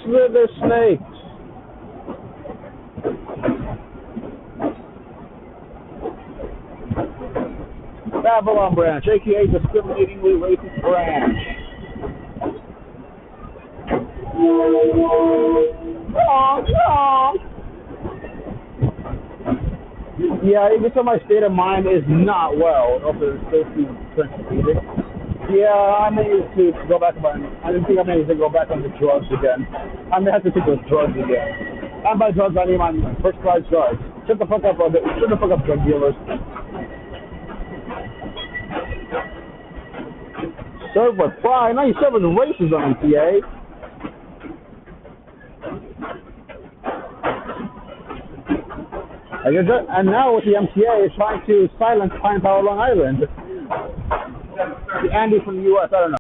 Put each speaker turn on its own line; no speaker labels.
Slither snakes. Babylon branch, aka discriminatingly racist branch. Yeah, even so my state of mind is not well. Also, it's still too sensitive. Yeah, I may need to go back on. I think I may need to go back on the drugs again. I may have to take those drugs again. And by drugs, I mean my first-class drugs. Shut the fuck up, drug dealers. Serve with pride. Now you serve with racism, MTA. And now with the MTA is trying to silence Pine Power Long Island. Andy from the U.S. I don't know.